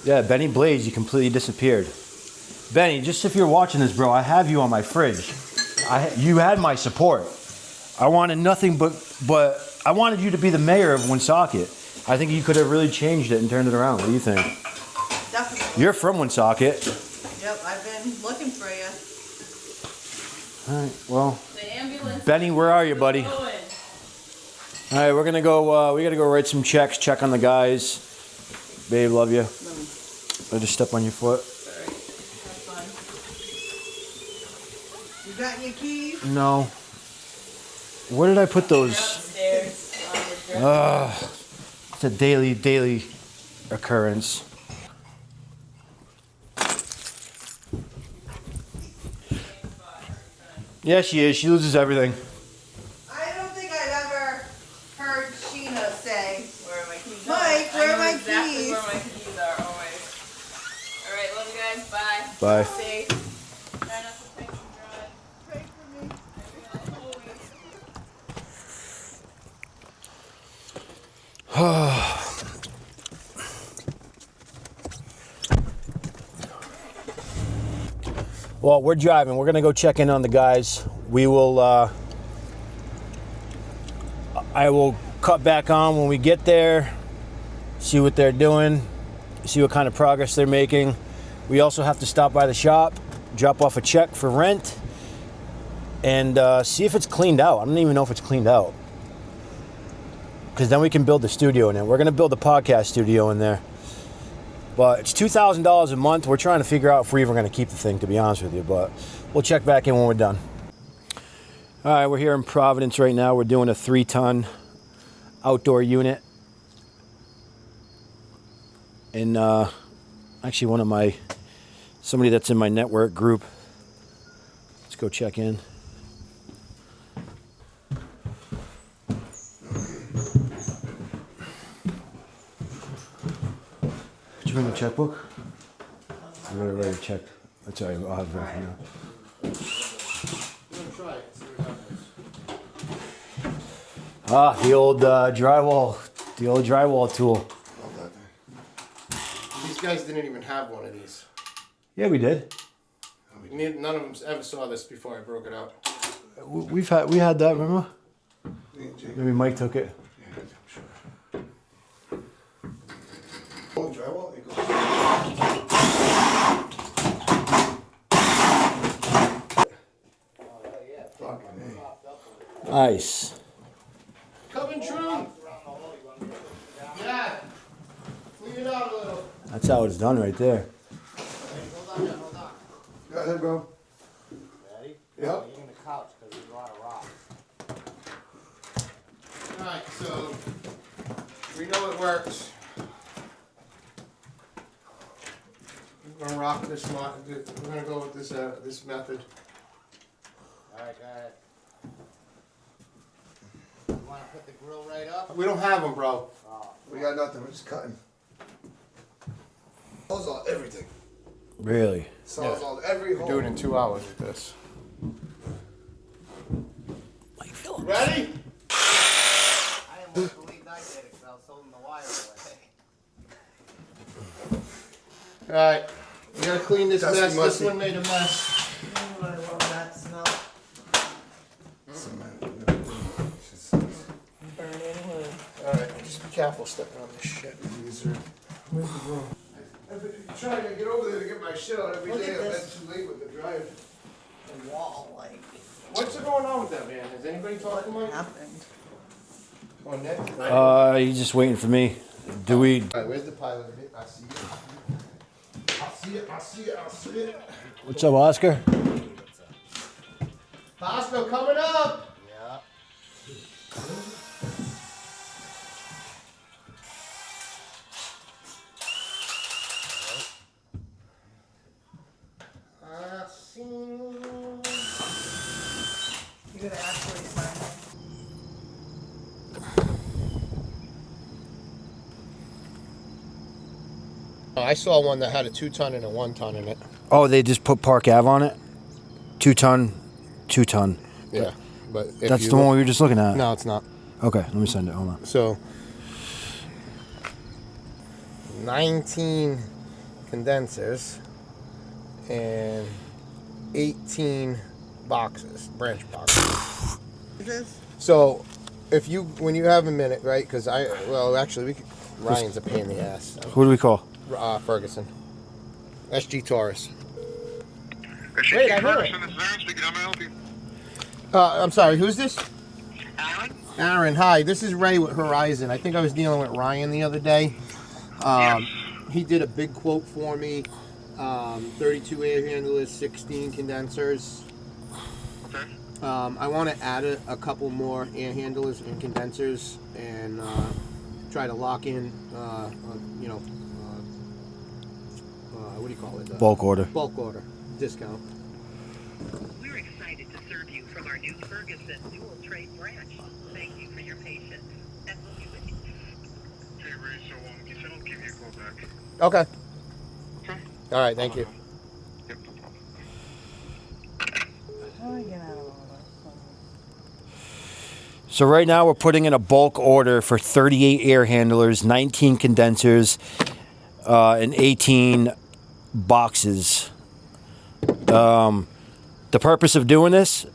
Yeah, Benny Blaze, you completely disappeared. Benny, just if you're watching this, bro, I have you on my fridge. You had my support. I wanted nothing but I wanted you to be the mayor of Woonsocket. I think you could have really changed it and turned it around. What do you think? Definitely. You're from Woonsocket. Yep, I've been looking for you. All right, well, The ambulance. Benny, where are you, buddy? Going. All right, we're gonna go. We gotta go write some checks. Check on the guys. Babe, love you. I just step on your foot. Sorry. Have fun. You got your keys? No. Where did I put those? Upstairs on your dresser. It's a daily occurrence. Yeah, she is. She loses everything. I don't think I've ever heard Sheena say, Where are my keys? Mike, where are my exactly keys? where my keys are always. All right, love you guys. Bye. Bye. Safe. Try not to take some drive. pray for me. Well, we're driving. We're gonna go check in on the guys. We will. I will cut back on when we get there. See what they're doing. See what kind of progress they're making. We also have to stop by the shop, drop off a check for rent, and see if it's cleaned out. I don't even know if it's cleaned out. Because then we can build the studio in there. We're gonna build a podcast studio in there. But it's $2,000 a month. We're trying to figure out if we're even going to keep the thing, to be honest with you. But we'll check back in when we're done. All right, we're here in Providence right now. We're doing a 3-ton outdoor unit. And actually somebody that's in my network group. Let's go check in. Did you bring a checkbook? I'm gonna write a check. That's all right. I'll have it right now. I'm gonna try it. See what happens. Ah, the old drywall tool. Love that thing. These guys didn't even have one of these. Yeah, we did. None of them ever saw this before I broke it out. We had that. Remember? Maybe Mike took it. Yeah, I'm sure. Oh, drywall? It goes. Fucking A. Nice. Coming true. Yeah. Clean it out a little. That's how it's done right there. Hold on. Go ahead, bro. Ready? Yep. You're in the couch because there's a lot of rocks. Alright, so we know it works. We're gonna rock this lot. We're gonna go with this method. Alright, go ahead. You want to put the grill right up? We don't have them, bro. Oh. We got nothing. We're just cutting. Saws all everything. Really? Saws all every hole. Do it in 2 hours with this. Ready? I didn't believe I did it because I was holding the wire away. Alright. We gotta clean this Dusty, mess. musty. This one made a mess. I love that smell. Burning wood. Alright, just be careful stepping on this shit. Where's the broom? I've been trying to get over there to get my shit out every Look day. at I've been this. too late with the drive. The wall, like, What's going on with that, man? Has anybody talked to Mike? happened. Or Nick? He's just waiting for me. Do we? Alright, where's the pilot of it? I see it. I see it. What's up, Oscar? Bosco coming up! Yeah. I see. You gotta actually sign it. I saw one that had a 2-ton and a 1-ton in it. Oh, they just put Park Ave on it? 2-ton, 2-ton. Yeah, but if That's you the look- one we were just looking at? No, it's not. Okay, let me send it. Hold on. So, 19 condensers and 18 boxes, branch boxes. So, when you have a minute, right? Because Ryan's a pain in the ass. Who do we call? Ferguson. SG Taurus. Wait, I hear it. This is Aaron speaking. How may I help you? I'm sorry, who's this? Aaron? Aaron, hi. This is Ray with Horizon. I think I was dealing with Ryan the other day. Yes. He did a big quote for me. 32 air handlers, 16 condensers. Okay. I want to add a couple more air handlers and condensers and try to lock in, what do you call it? Bulk order. Bulk order discount. We're excited to serve you from our new Ferguson dual trade branch. Thank you for your patience, and we'll be with you. Okay, Ray, so he said I'll give you a call back. Okay. Okay. All right, thank you. Yep, no problem. How do I get out of all this? So right now we're putting in a bulk order for 38 air handlers, 19 condensers, and 18 boxes. The purpose of doing this,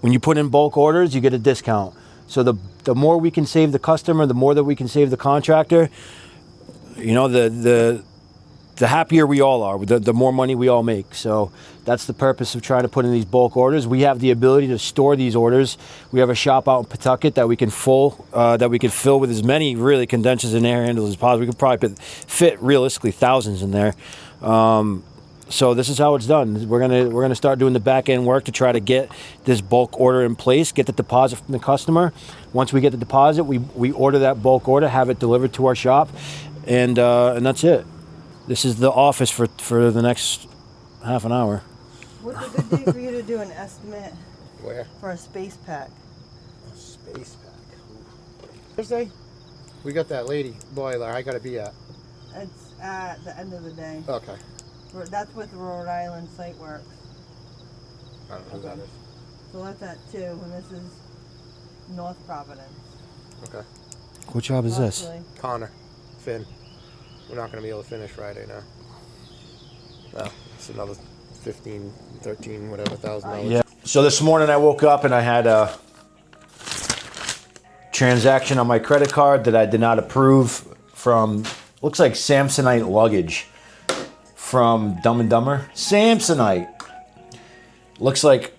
when you put in bulk orders, you get a discount. So the more we can save the customer, the more that we can save the contractor, the happier we all are, the more money we all make. So that's the purpose of trying to put in these bulk orders. We have the ability to store these orders. We have a shop out in Pawtucket that we can fill with as many really condensers and air handlers as possible. We could probably fit realistically thousands in there. So this is how it's done. We're gonna start doing the back end work to try to get this bulk order in place, get the deposit from the customer. Once we get the deposit, we order that bulk order, have it delivered to our shop, and that's it. This is the office for the next half an hour. What's a good day for you to do an estimate Where? for a space pack? A space pack. Thursday? We got that lady boiler I gotta be at. It's at the end of the day. Okay. That's with Rhode Island Site Works. I don't know who that is. So that's at 2, and this is North Providence. Okay. What job is this? Roughly. Connor. Finn. We're not gonna be able to finish Friday now. No, it's another 15, 13, whatever $1,000. Yeah. So this morning I woke up and I had a transaction on my credit card that I did not approve from, looks like Samsonite luggage from Dumb and Dumber. Samsonite. Looks like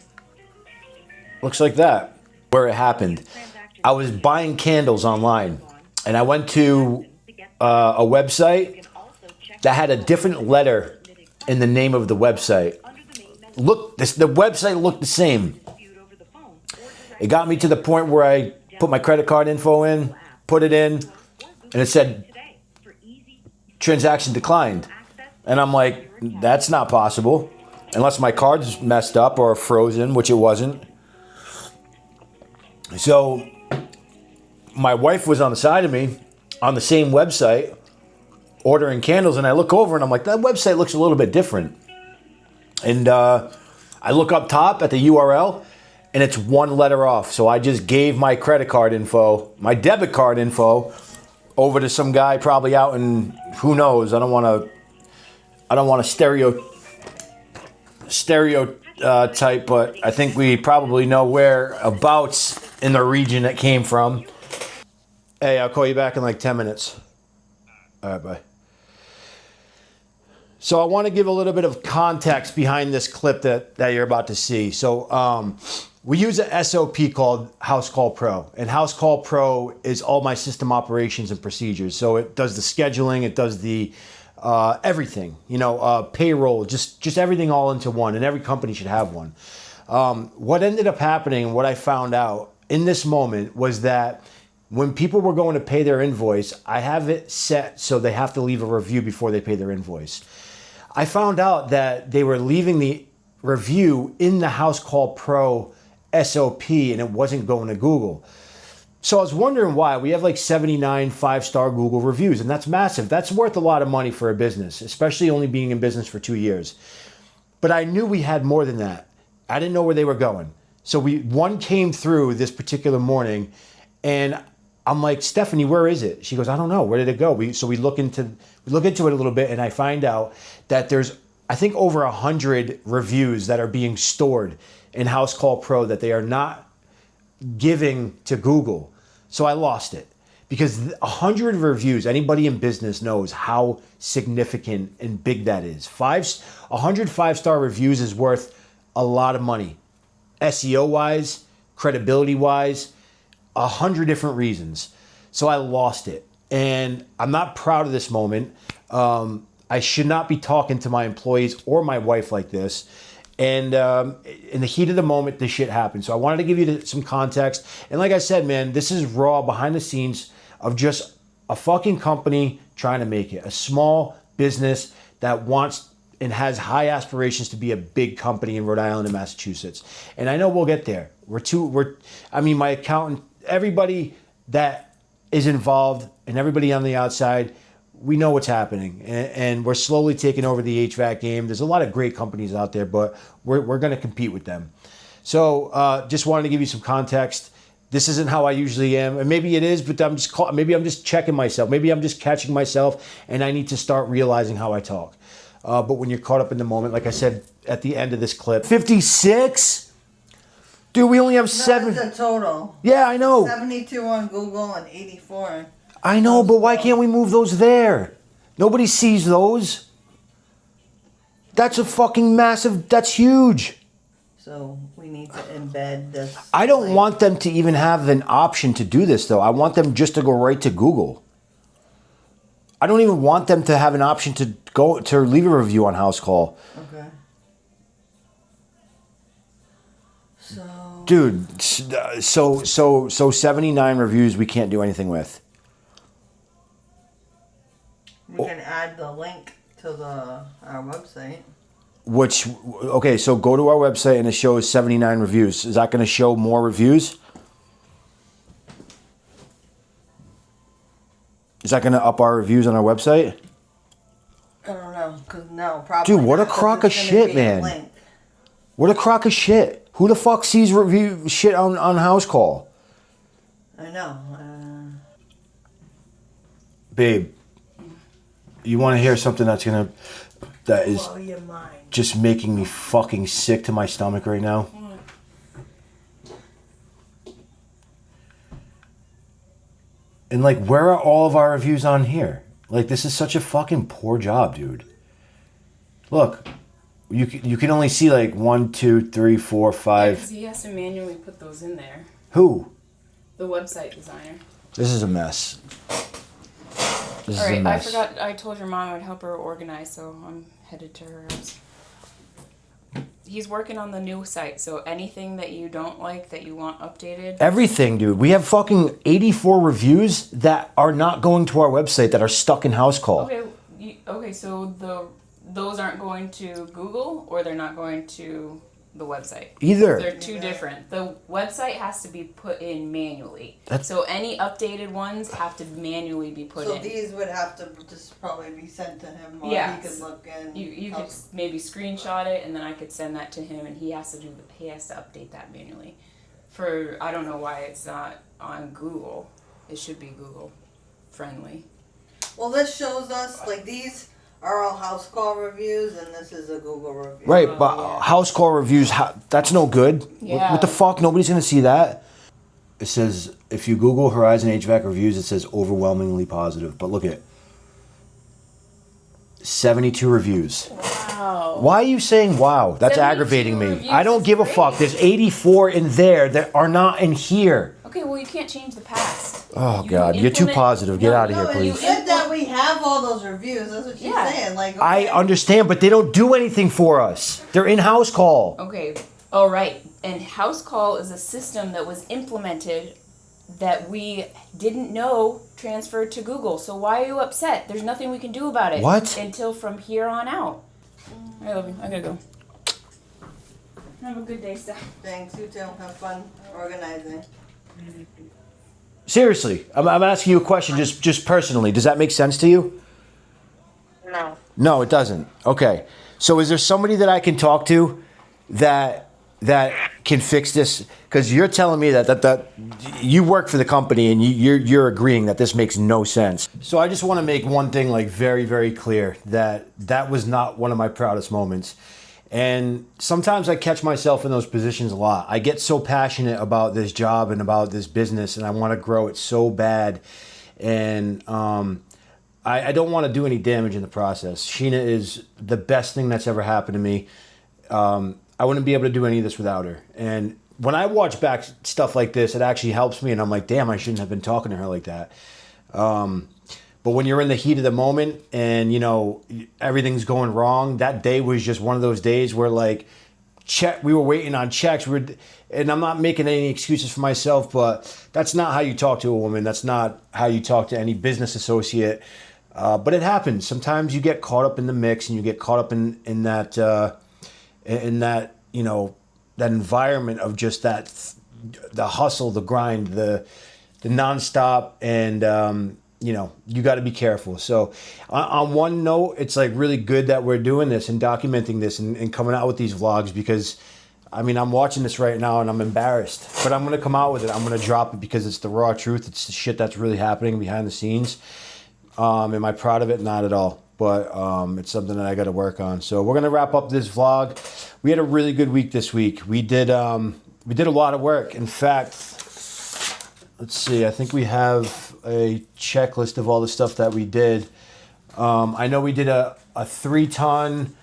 that. Where it happened. I was buying candles online and I went to a website that had a different letter in the name of the website. The website looked the same. It got me to the point where I put my credit card info in, put it in, and it said transaction declined. And I'm like, that's not possible unless my card's messed up or frozen, which it wasn't. So my wife was on the side of me on the same website ordering candles, and I look over and I'm like, that website looks a little bit different. And I look up top at the URL and it's one letter off. So I just gave my credit card info, my debit card info, over to some guy probably out in, who knows, I don't want to stereotype, but I think we probably know whereabouts in the region it came from. Hey, I'll call you back in like 10 minutes. All right, bye. So I want to give a little bit of context behind this clip that you're about to see. So we use an SOP called House Call Pro. And House Call Pro is all my system operations and procedures. So it does the scheduling, it does the everything, payroll, just everything all into one. And every company should have one. What ended up happening and what I found out in this moment was that when people were going to pay their invoice, I have it set so they have to leave a review before they pay their invoice. I found out that they were leaving the review in the House Call Pro SOP and it wasn't going to Google. So I was wondering why. We have like 79 5-star Google reviews, and that's massive. That's worth a lot of money for a business, especially only being in business for 2 years. But I knew we had more than that. I didn't know where they were going. So one came through this particular morning, and I'm like, Stephanie, where is it? She goes, I don't know. Where did it go? So we look into it a little bit, and I find out that there's, I think, over 100 reviews that are being stored in House Call Pro that they are not giving to Google. So I lost it because 100 reviews, anybody in business knows how significant and big that is. 100 5-star reviews is worth a lot of money, SEO wise, credibility wise, 100 different reasons. So I lost it, and I'm not proud of this moment. I should not be talking to my employees or my wife like this. And in the heat of the moment, this shit happened. So I wanted to give you some context. And like I said, man, this is raw behind the scenes of just a fucking company trying to make it. A small business that wants and has high aspirations to be a big company in Rhode Island and Massachusetts. And I know we'll get there. My accountant, everybody that is involved and everybody on the outside, we know what's happening, and we're slowly taking over the HVAC game. There's a lot of great companies out there, but we're going to compete with them. So just wanted to give you some context. This isn't how I usually am, and maybe it is, but maybe I'm just checking myself. Maybe I'm just catching myself, and I need to start realizing how I talk. But when you're caught up in the moment, like I said at the end of this clip, 56? Dude, we only have 7. That's the total. Yeah, I know. 72 on Google and 84. I know, but why can't we move those there? Nobody sees those. That's a fucking massive, that's huge. So we need to embed this. I don't want them to even have an option to do this, though. I want them just to go right to Google. I don't even want them to have an option to go to leave a review on House Call. Okay. So. Dude, so 79 reviews we can't do anything with. We can add the link to our website. Okay, so go to our website and it shows 79 reviews. Is that going to show more reviews? Is that going to up our reviews on our website? I don't know, because no, probably. Dude, what a not, 'cause crock of it's gonna shit, be a man. link. What a crock of shit. Who the fuck sees review shit on House Call? I know. Babe, you want to hear something that is Blow your mind. just making me fucking sick to my stomach right now? And like, where are all of our reviews on here? Like, this is such a fucking poor job, dude. Look, you can only see like 1, 2, 3, 4, 5. Because he has to manually put those in there. Who? The website designer. This is a mess. This All is a right, I mess. forgot. I told your mom I'd help her organize, so I'm headed to her house. He's working on the new site, so anything that you don't like, that you want updated. Everything, dude. We have fucking 84 reviews that are not going to our website that are stuck in House Call. Okay, so those aren't going to Google, or they're not going to the website. Either. They're two different. The website has to be put in manually. That's- So any updated ones have to manually be put So in. these would have to just probably be sent to him, or Yes. he could look in. You could maybe screenshot it, and then I could send that to him, and he has to update that manually. I don't know why it's not on Google. It should be Google friendly. Well, this shows us, like, these are all House Call reviews, and this is a Google review. Right, but House Call reviews, that's no good. Yeah. What the fuck? Nobody's going to see that. It says, if you Google Horizon HVAC reviews, it says overwhelmingly positive. But look at it. 72 reviews. Wow. Why are you saying wow? That's 72 aggravating me. reviews I don't is give a great. fuck. There's 84 in there that are not in here. Okay, well, you can't change the past. Oh, You God. can You're too implement- positive. Get out of No, here, and you please. said that we have all those reviews. That's what she's Yeah. saying. Like, okay. I understand, but they don't do anything for us. They're in House Call. Okay, all right. And House Call is a system that was implemented that we didn't know transferred to Google. So why are you upset? There's nothing we can do about it. What? Until from here on out. I love you. I gotta go. Have a good day, Steph. Thanks, you too. Have fun organizing. Seriously, I'm asking you a question just personally. Does that make sense to you? No. No, it doesn't. Okay. So is there somebody that I can talk to that that can fix this? Because you're telling me that you work for the company and you're agreeing that this makes no sense. So I just want to make one thing like very, very clear, that was not one of my proudest moments. And sometimes I catch myself in those positions a lot. I get so passionate about this job and about this business, and I want to grow it so bad. And I don't want to do any damage in the process. Sheena is the best thing that's ever happened to me. I wouldn't be able to do any of this without her. And when I watch back stuff like this, it actually helps me. And I'm like, damn, I shouldn't have been talking to her like that. But when you're in the heat of the moment and, you know, everything's going wrong, that day was just one of those days where, like, we were waiting on checks. And I'm not making any excuses for myself, but that's not how you talk to a woman. That's not how you talk to any business associate. But it happens. Sometimes you get caught up in the mix and you get caught up in that, you know, that environment of just the hustle, the grind, the nonstop, and, you know, you got to be careful. So on one note, it's like really good that we're doing this and documenting this and coming out with these vlogs, because I mean, I'm watching this right now and I'm embarrassed, but I'm going to come out with it. I'm going to drop it because it's the raw truth. It's the shit that's really happening behind the scenes. Am I proud of it? Not at all. But it's something that I got to work on. So we're going to wrap up this vlog. We had a really good week this week. We did a lot of work. In fact, let's see. I think we have a checklist of all the stuff that we did. I know we did a 3-ton,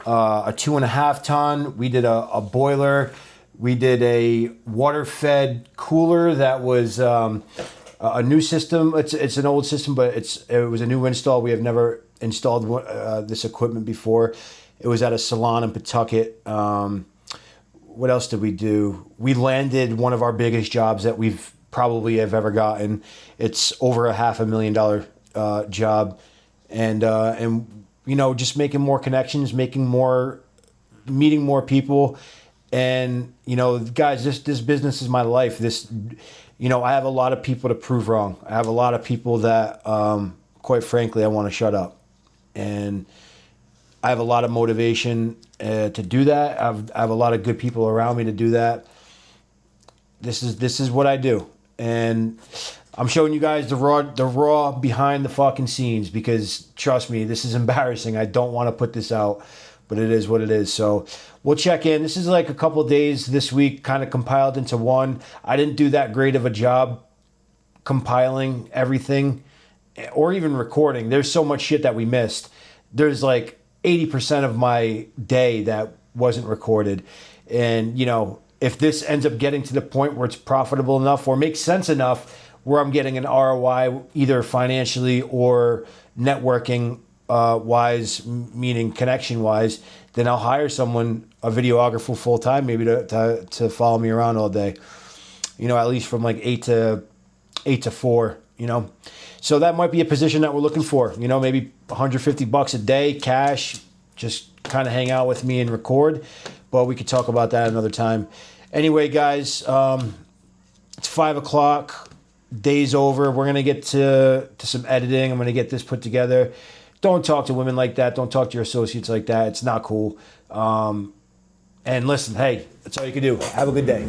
a 2.5 ton. We did a boiler. We did a water-fed cooler that was a new system. It's an old system, but it was a new install. We have never installed this equipment before. It was at a salon in Pawtucket. What else did we do? We landed one of our biggest jobs that we've probably have ever gotten. It's over a $500,000 job, and you know, just making more connections, meeting more people, and you know, guys, this business is my life. You know, I have a lot of people to prove wrong. I have a lot of people that, quite frankly, I want to shut up. And I have a lot of motivation to do that. I have a lot of good people around me to do that. This is what I do. And I'm showing you guys the raw behind the fucking scenes, because trust me, this is embarrassing. I don't want to put this out, but it is what it is. So we'll check in. This is like a couple of days this week, kind of compiled into one. I didn't do that great of a job compiling everything or even recording. There's so much shit that we missed. There's like 80% of my day that wasn't recorded. And, you know, if this ends up getting to the point where it's profitable enough or makes sense enough where I'm getting an ROI either financially or networking wise, meaning connection wise, then I'll hire someone, a videographer full time, maybe to follow me around all day. You know, at least from like 8 to 4, you know. So that might be a position that we're looking for, you know, maybe $150 a day cash, just kind of hang out with me and record. But we could talk about that another time. Anyway, guys, it's 5 o'clock. Day's over. We're going to get to some editing. I'm going to get this put together. Don't talk to women like that. Don't talk to your associates like that. It's not cool. And listen, hey, that's all you can do. Have a good day.